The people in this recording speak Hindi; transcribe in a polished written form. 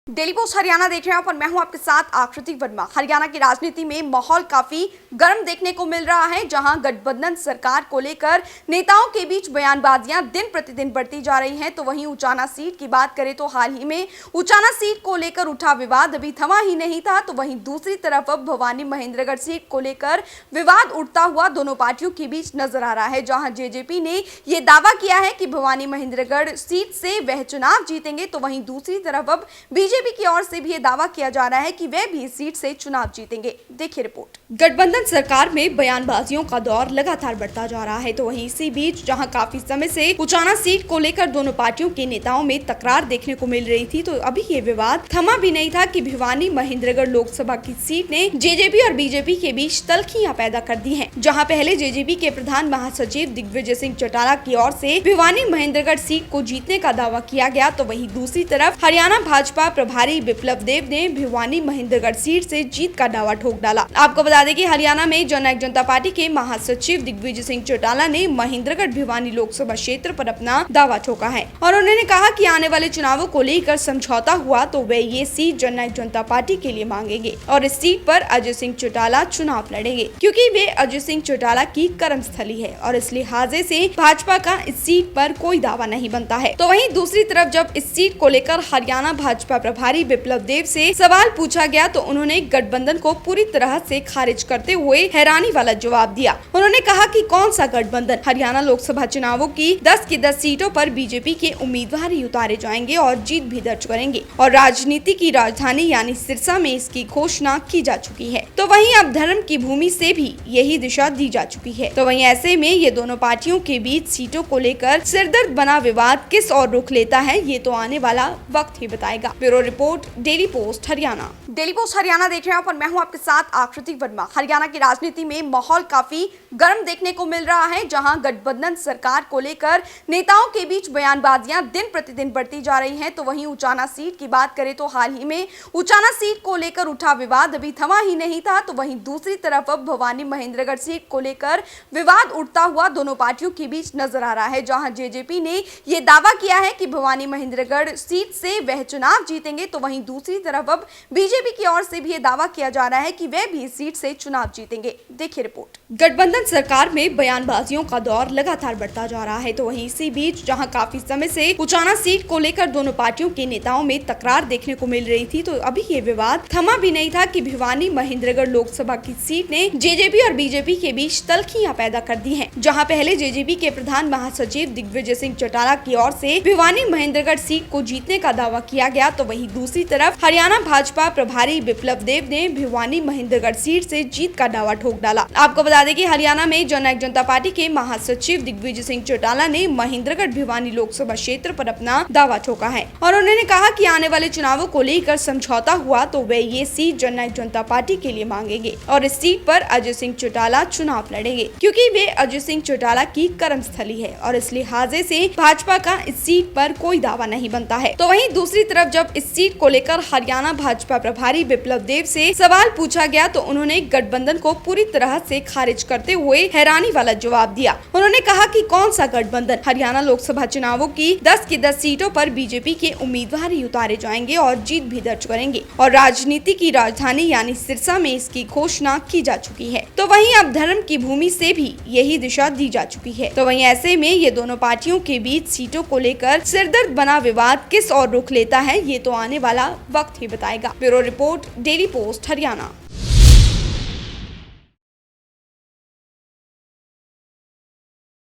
डेली पोस्ट हरियाणा देख रहे हैं और मैं हूं आपके साथ आकृति वर्मा। हरियाणा की राजनीति में माहौल काफी गर्म देखने को मिल रहा है, जहां गठबंधन सरकार को लेकर नेताओं के बीच बयानबाजियां दिन प्रतिदिन बढ़ती जा रही हैं। तो वहीं उचाना सीट की बात करें तो हाल ही में उचाना सीट को लेकर उठा विवाद अभी थमा ही नहीं था। तो वहीं दूसरी तरफ अब भवानी महेंद्रगढ़ सीट को लेकर विवाद उठता हुआ दोनों पार्टियों के बीच नजर आ रहा है, जहां जेजेपी ने यह दावा किया है कि भवानी महेंद्रगढ़ सीट से वह चुनाव जीतेंगे। तो वहीं दूसरी तरफ अब बीजेपी की ओर से भी यह दावा किया जा रहा है कि वे भी इस सीट से चुनाव जीतेंगे। देखिए रिपोर्ट। गठबंधन सरकार में बयानबाजियों का दौर लगातार बढ़ता जा रहा है। तो वहीं इसी बीच जहां काफी समय से उचाना सीट को लेकर दोनों पार्टियों के नेताओं में तकरार देखने को मिल रही थी, तो अभी ये विवाद थमा भी नहीं था कि भिवानी महेंद्रगढ़ लोकसभा की सीट ने जेजेपी और बीजेपी के बीच तल्खियां पैदा कर दी है। जहाँ पहले जेजेपी के प्रधान महासचिव दिग्विजय सिंह चौटाला की ओर से भिवानी महेंद्रगढ़ सीट को जीतने का दावा किया गया, तो वहीं दूसरी तरफ हरियाणा भाजपा प्रभारी विप्लव देव ने भिवानी महेंद्रगढ़ सीट से जीत का दावा ठोक डाला। आपको बता दें कि हरियाणा में जननायक जनता पार्टी के महासचिव दिग्विजय सिंह चौटाला ने महेंद्रगढ़ भिवानी लोकसभा क्षेत्र पर अपना दावा ठोका है और उन्होंने कहा कि आने वाले चुनावों को लेकर समझौता हुआ तो वे ये सीट जननायक जनता पार्टी के लिए मांगेंगे और इस सीट पर अजय सिंह चौटाला चुनाव लड़ेंगे, क्योंकि वे अजय सिंह चौटाला की कर्मस्थली है और इस लिहाजे से भाजपा का इस सीट पर कोई दावा नहीं बनता है। तो वहीं दूसरी तरफ जब इस सीट को लेकर हरियाणा भाजपा प्रभारी विप्लव देव से सवाल पूछा गया तो उन्होंने गठबंधन को पूरी तरह से खारिज करते हुए हैरानी वाला जवाब दिया। उन्होंने कहा कि कौन सा गठबंधन, हरियाणा लोकसभा चुनावों की 10 की 10 सीटों पर बीजेपी के उम्मीदवार ही उतारे जाएंगे और जीत भी दर्ज करेंगे और राजनीति की राजधानी यानी सिरसा में इसकी घोषणा की जा चुकी है। तो वहीं अब धर्म की भूमि से भी यही दिशा दी जा चुकी है। तो वहीं ऐसे में ये दोनों पार्टियों के बीच सीटों को लेकर सिरदर्द बना विवाद किस ओर रुख लेता है, ये तो आने वाला वक्त ही बताएगा। Bureau report, daily post Haryana. Daily post Haryana देख रहे हैं और मैं हूं आपके साथ आकृति वर्मा। हरियाणा की राजनीति में माहौल काफी गर्म देखने को मिल रहा है, जहां गठबंधन सरकार को लेकर नेताओं के बीच बयानबाजियां दिन प्रतिदिन बढ़ती जा रही हैं। तो वहीं उचाना सीट की बात करें तो हाल ही में उचाना सीट को लेकर उठा विवाद अभी थमा ही नहीं था। तो वहीं दूसरी तरफ अब भवानी महेंद्रगढ़ सीट को लेकर विवाद उठता हुआ दोनों पार्टियों के बीच नजर आ रहा है, जहां जेजेपी ने यह दावा किया है कि भवानी महेंद्रगढ़ सीट से वह चुनाव जीतेंगे। तो वहीं दूसरी तरफ अब बीजेपी की ओर से भी यह दावा किया जा रहा है कि वे भी इस सीट से चुनाव जीतेंगे। देखिए रिपोर्ट। गठबंधन सरकार में बयानबाजियों का दौर लगातार बढ़ता जा रहा है। तो वहीं इसी बीच जहां काफी समय से उचाना सीट को लेकर दोनों पार्टियों के नेताओं में तकरार देखने को मिल रही थी, तो अभी ये विवाद थमा भी नहीं था कि भिवानी महेंद्रगढ़ लोकसभा की सीट ने जेजेपी और बीजेपी के बीच तल्खियां पैदा कर दी है। जहां पहले जेजेपी के प्रधान महासचिव दिग्विजय सिंह चौटाला की ओर से भिवानी महेंद्रगढ़ सीट को जीतने का दावा किया गया, तो वहीं दूसरी तरफ हरियाणा भाजपा प्रभारी विप्लव देव ने भिवानी महेंद्रगढ़ सीट से जीत का दावा ठोक डाला। आपको बता दें कि हरियाणा में जननायक जनता पार्टी के महासचिव दिग्विजय सिंह चौटाला ने महेंद्रगढ़ भिवानी लोकसभा क्षेत्र पर अपना दावा ठोका है और उन्होंने कहा कि आने वाले चुनावों को लेकर समझौता हुआ तो वे ये सीट जननायक जनता पार्टी के लिए मांगेंगे और इस सीट पर अजय सिंह चौटाला चुनाव लड़ेंगे, क्योंकि वे अजय सिंह चौटाला की कर्मस्थली है और इस लिहाजे से भाजपा का इस सीट पर कोई दावा नहीं बनता है। तो वहीं दूसरी तरफ जब इस सीट को लेकर हरियाणा भाजपा प्रभारी विप्लव देव से सवाल पूछा गया तो उन्होंने गठबंधन को पूरी तरह से खारिज करते हुए हैरानी वाला जवाब दिया। उन्होंने कहा कि कौन सा गठबंधन, हरियाणा लोकसभा चुनावों की 10 की 10 सीटों पर बीजेपी के उम्मीदवार ही उतारे जाएंगे और जीत भी दर्ज करेंगे और राजनीति की राजधानी यानी सिरसा में इसकी घोषणा की जा चुकी है। तो वहीं अब धर्म की भूमि से भी यही दिशा दी जा चुकी है। तो वहीं ऐसे में ये दोनों पार्टियों के बीच सीटों को लेकर सिरदर्द बना विवाद किस ओर रुख लेता है, ये तो आने वाला वक्त ही बताएगा। Bureau report, daily post Haryana.